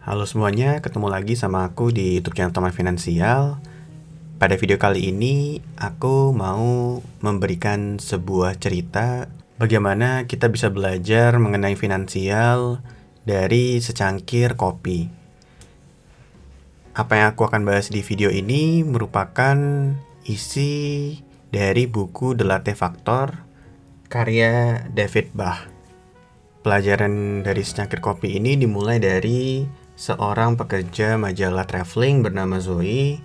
Halo semuanya, ketemu lagi sama aku di YouTube channel Teman Finansial. Pada video kali ini, aku mau memberikan sebuah cerita bagaimana kita bisa belajar mengenai finansial dari secangkir kopi. Apa yang aku akan bahas di video ini merupakan isi dari buku The Latte Factor karya David Bach. Pelajaran dari secangkir kopi ini dimulai dari seorang pekerja majalah traveling bernama Zoe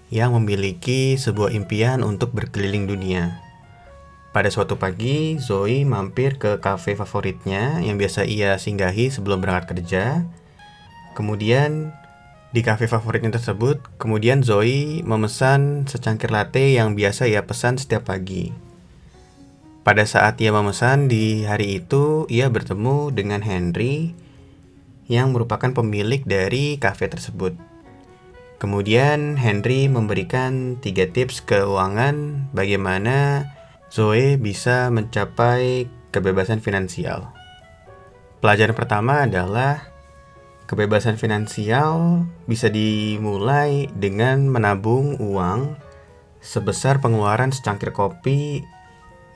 yang memiliki sebuah impian untuk berkeliling dunia. Pada suatu pagi, Zoe mampir ke kafe favoritnya yang biasa ia singgahi sebelum berangkat kerja. Kemudian, di kafe favoritnya tersebut, Zoe memesan secangkir latte yang biasa ia pesan setiap pagi. Pada saat ia memesan di hari itu, ia bertemu dengan Henry yang merupakan pemilik dari kafe tersebut. Kemudian Henry memberikan 3 tips keuangan bagaimana Zoe bisa mencapai kebebasan finansial. Pelajaran pertama adalah kebebasan finansial bisa dimulai dengan menabung uang sebesar pengeluaran secangkir kopi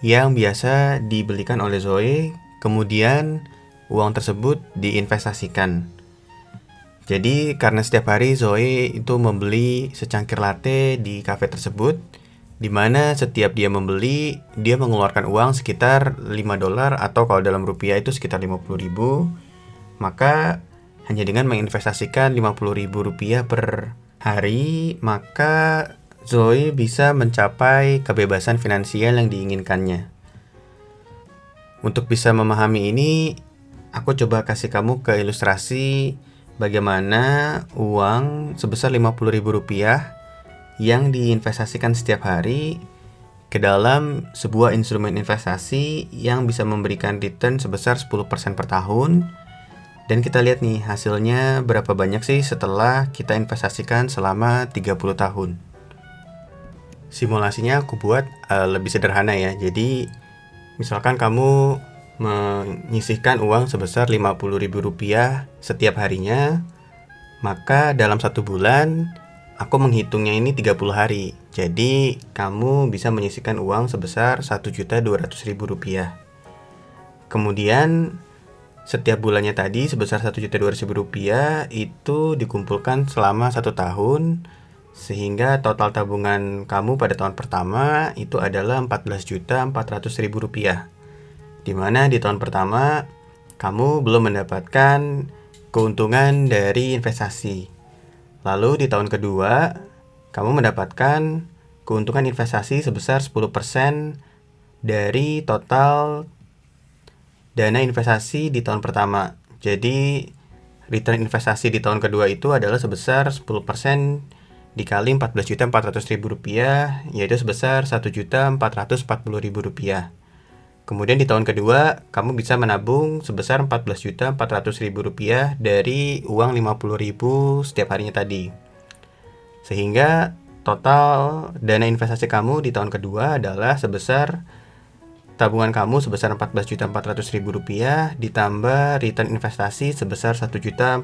yang biasa dibelikan oleh Zoe, kemudian uang tersebut diinvestasikan. Jadi karena setiap hari Zoe itu membeli secangkir latte di kafe tersebut, di mana setiap dia membeli, dia mengeluarkan uang sekitar $5 atau kalau dalam rupiah itu sekitar 50.000. Maka hanya dengan menginvestasikan 50.000 rupiah per hari, maka Zoe bisa mencapai kebebasan finansial yang diinginkannya. Untuk bisa memahami ini, aku coba kasih kamu ke ilustrasi bagaimana uang sebesar 50.000 rupiah yang diinvestasikan setiap hari ke dalam sebuah instrumen investasi yang bisa memberikan return sebesar 10% per tahun. Dan kita lihat nih hasilnya berapa banyak sih setelah kita investasikan selama 30 tahun. Simulasinya aku buat lebih sederhana ya. Jadi misalkan kamu menyisihkan uang sebesar 50.000 rupiah setiap harinya, maka dalam 1 bulan aku menghitungnya ini 30 hari. Jadi kamu bisa menyisihkan uang sebesar 1.200.000 rupiah. Kemudian setiap bulannya tadi sebesar 1.200.000 rupiah itu dikumpulkan selama 1 tahun, sehingga total tabungan kamu pada tahun pertama itu adalah 14.400.000 rupiah. Di mana di tahun pertama kamu belum mendapatkan keuntungan dari investasi. Lalu di tahun kedua kamu mendapatkan keuntungan investasi sebesar 10% dari total dana investasi di tahun pertama. Jadi return investasi di tahun kedua itu adalah sebesar 10% dikali 14.400.000 rupiah, yaitu sebesar 1.440.000 rupiah. Kemudian di tahun kedua, kamu bisa menabung sebesar 14.400.000 rupiah dari uang 50.000 setiap harinya tadi. Sehingga total dana investasi kamu di tahun kedua adalah sebesar tabungan kamu sebesar 14.400.000 rupiah ditambah return investasi sebesar 1.440.000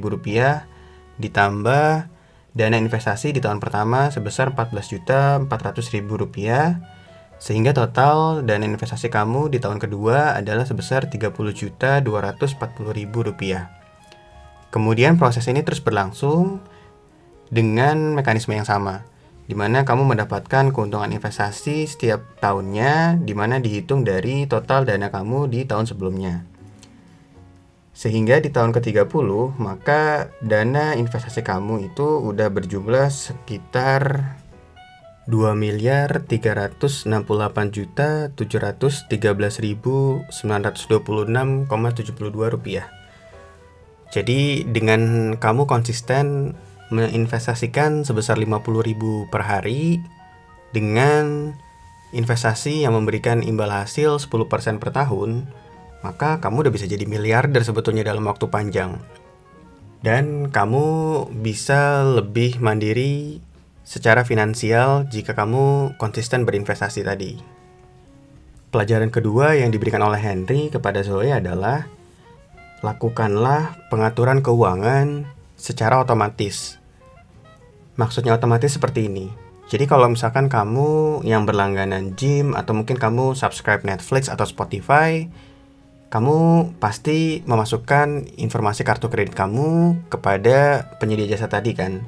rupiah ditambah dana investasi di tahun pertama sebesar 14.400.000 rupiah. Sehingga total dana investasi kamu di tahun kedua adalah sebesar 30.240.000 rupiah. Kemudian proses ini terus berlangsung dengan mekanisme yang sama, di mana kamu mendapatkan keuntungan investasi setiap tahunnya, di mana dihitung dari total dana kamu di tahun sebelumnya. Sehingga di tahun ke-30, maka dana investasi kamu itu udah berjumlah sekitar 2.368.713.926,72 rupiah. Jadi dengan kamu konsisten menginvestasikan sebesar 50.000 per hari dengan investasi yang memberikan imbal hasil 10% per tahun, maka kamu udah bisa jadi miliarder sebetulnya dalam waktu panjang. Dan kamu bisa lebih mandiri secara finansial jika kamu konsisten berinvestasi tadi. Pelajaran kedua yang diberikan oleh Henry kepada Zoe adalah lakukanlah pengaturan keuangan secara otomatis. Maksudnya otomatis seperti ini. Jadi kalau misalkan kamu yang berlangganan gym atau mungkin kamu subscribe Netflix atau Spotify, kamu pasti memasukkan informasi kartu kredit kamu kepada penyedia jasa tadi kan.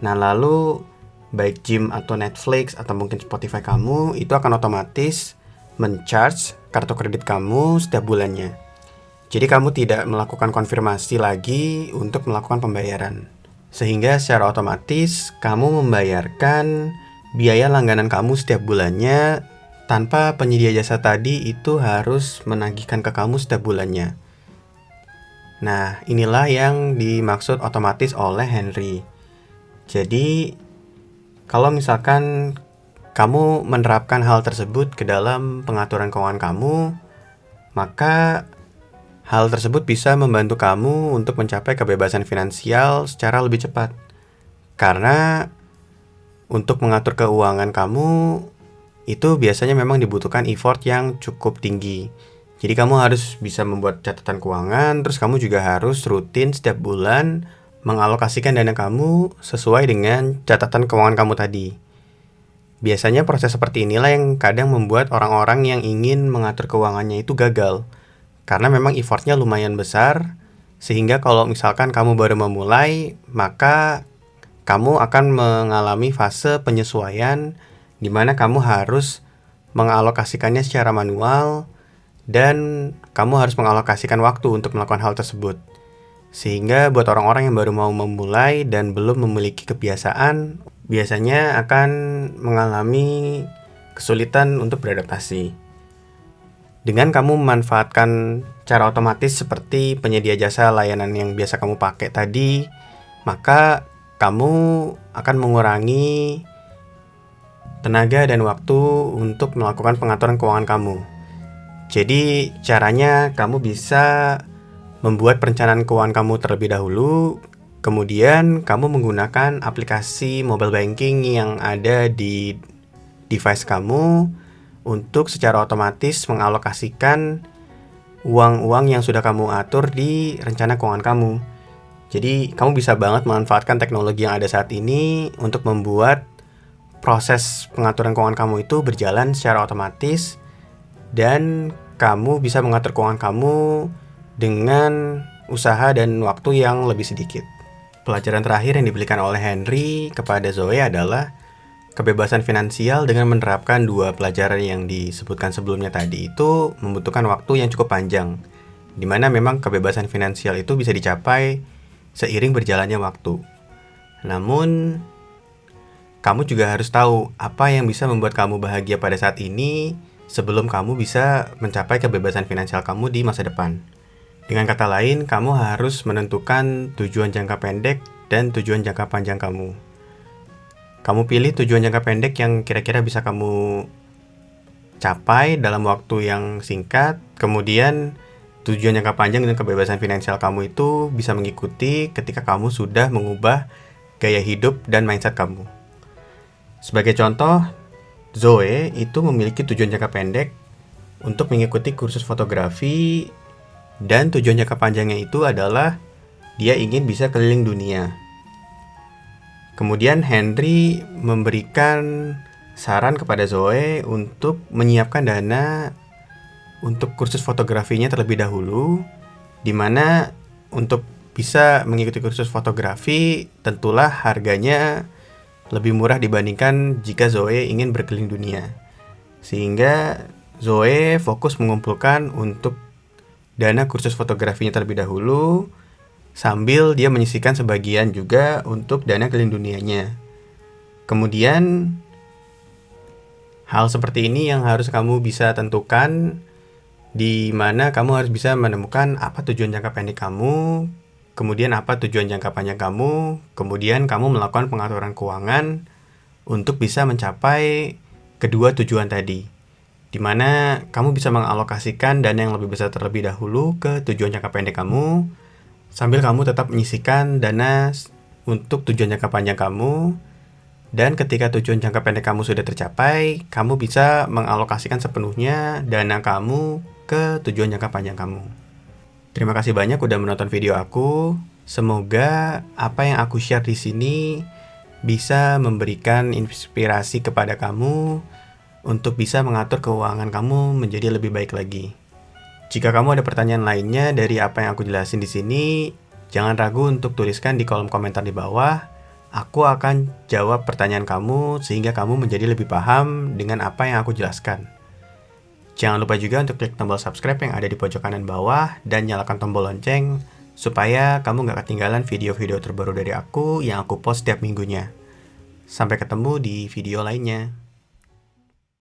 Nah lalu baik gym atau Netflix atau mungkin Spotify kamu itu akan otomatis men-charge kartu kredit kamu setiap bulannya. Jadi kamu tidak melakukan konfirmasi lagi untuk melakukan pembayaran. Sehingga secara otomatis kamu membayarkan biaya langganan kamu setiap bulannya tanpa penyedia jasa tadi itu harus menagihkan ke kamu setiap bulannya. Nah, inilah yang dimaksud otomatis oleh Henry. Jadi, kalau misalkan kamu menerapkan hal tersebut ke dalam pengaturan keuangan kamu, maka hal tersebut bisa membantu kamu untuk mencapai kebebasan finansial secara lebih cepat. Karena untuk mengatur keuangan kamu itu biasanya memang dibutuhkan effort yang cukup tinggi. Jadi kamu harus bisa membuat catatan keuangan, terus kamu juga harus rutin setiap bulan mengalokasikan dana kamu sesuai dengan catatan keuangan kamu tadi. Biasanya proses seperti inilah yang kadang membuat orang-orang yang ingin mengatur keuangannya itu gagal. Karena memang effortnya lumayan besar, sehingga kalau misalkan kamu baru memulai, maka kamu akan mengalami fase penyesuaian di mana kamu harus mengalokasikannya secara manual dan kamu harus mengalokasikan waktu untuk melakukan hal tersebut. Sehingga buat orang-orang yang baru mau memulai dan belum memiliki kebiasaan, biasanya akan mengalami kesulitan untuk beradaptasi. Dengan kamu memanfaatkan cara otomatis seperti penyedia jasa layanan yang biasa kamu pakai tadi, maka kamu akan mengurangi tenaga dan waktu untuk melakukan pengaturan keuangan kamu. Jadi caranya kamu bisa membuat perencanaan keuangan kamu terlebih dahulu, kemudian kamu menggunakan aplikasi mobile banking yang ada di device kamu untuk secara otomatis mengalokasikan uang-uang yang sudah kamu atur di rencana keuangan kamu. Jadi kamu bisa banget memanfaatkan teknologi yang ada saat ini untuk membuat proses pengaturan keuangan kamu itu berjalan secara otomatis dan kamu bisa mengatur keuangan kamu dengan usaha dan waktu yang lebih sedikit. Pelajaran terakhir yang diberikan oleh Henry kepada Zoe adalah kebebasan finansial dengan menerapkan dua pelajaran yang disebutkan sebelumnya tadi itu membutuhkan waktu yang cukup panjang, di mana memang kebebasan finansial itu bisa dicapai seiring berjalannya waktu. Namun, kamu juga harus tahu apa yang bisa membuat kamu bahagia pada saat ini sebelum kamu bisa mencapai kebebasan finansial kamu di masa depan. Dengan kata lain, kamu harus menentukan tujuan jangka pendek dan tujuan jangka panjang kamu. Kamu pilih tujuan jangka pendek yang kira-kira bisa kamu capai dalam waktu yang singkat. Kemudian tujuan jangka panjang dan kebebasan finansial kamu itu bisa mengikuti ketika kamu sudah mengubah gaya hidup dan mindset kamu. Sebagai contoh, Zoe itu memiliki tujuan jangka pendek untuk mengikuti kursus fotografi dan tujuan jangka panjangnya itu adalah dia ingin bisa keliling dunia. Kemudian Henry memberikan saran kepada Zoe untuk menyiapkan dana untuk kursus fotografinya terlebih dahulu, di mana untuk bisa mengikuti kursus fotografi tentulah harganya lebih murah dibandingkan jika Zoe ingin berkeliling dunia. Sehingga Zoe fokus mengumpulkan untuk dana kursus fotografinya terlebih dahulu, sambil dia menyisihkan sebagian juga untuk dana keliling dunianya. Kemudian, hal seperti ini yang harus kamu bisa tentukan, di mana kamu harus bisa menemukan apa tujuan jangka pendek kamu, kemudian apa tujuan jangka panjang kamu, kemudian kamu melakukan pengaturan keuangan untuk bisa mencapai kedua tujuan tadi, di mana kamu bisa mengalokasikan dana yang lebih besar terlebih dahulu ke tujuan jangka pendek kamu, sambil kamu tetap menyisihkan dana untuk tujuan jangka panjang kamu. Dan ketika tujuan jangka pendek kamu sudah tercapai, kamu bisa mengalokasikan sepenuhnya dana kamu ke tujuan jangka panjang kamu. Terima kasih banyak udah menonton video aku. Semoga apa yang aku share di sini bisa memberikan inspirasi kepada kamu untuk bisa mengatur keuangan kamu menjadi lebih baik lagi. Jika kamu ada pertanyaan lainnya dari apa yang aku jelasin di sini, jangan ragu untuk tuliskan di kolom komentar di bawah. Aku akan jawab pertanyaan kamu sehingga kamu menjadi lebih paham dengan apa yang aku jelaskan. Jangan lupa juga untuk klik tombol subscribe yang ada di pojok kanan bawah dan nyalakan tombol lonceng supaya kamu nggak ketinggalan video-video terbaru dari aku yang aku post setiap minggunya. Sampai ketemu di video lainnya.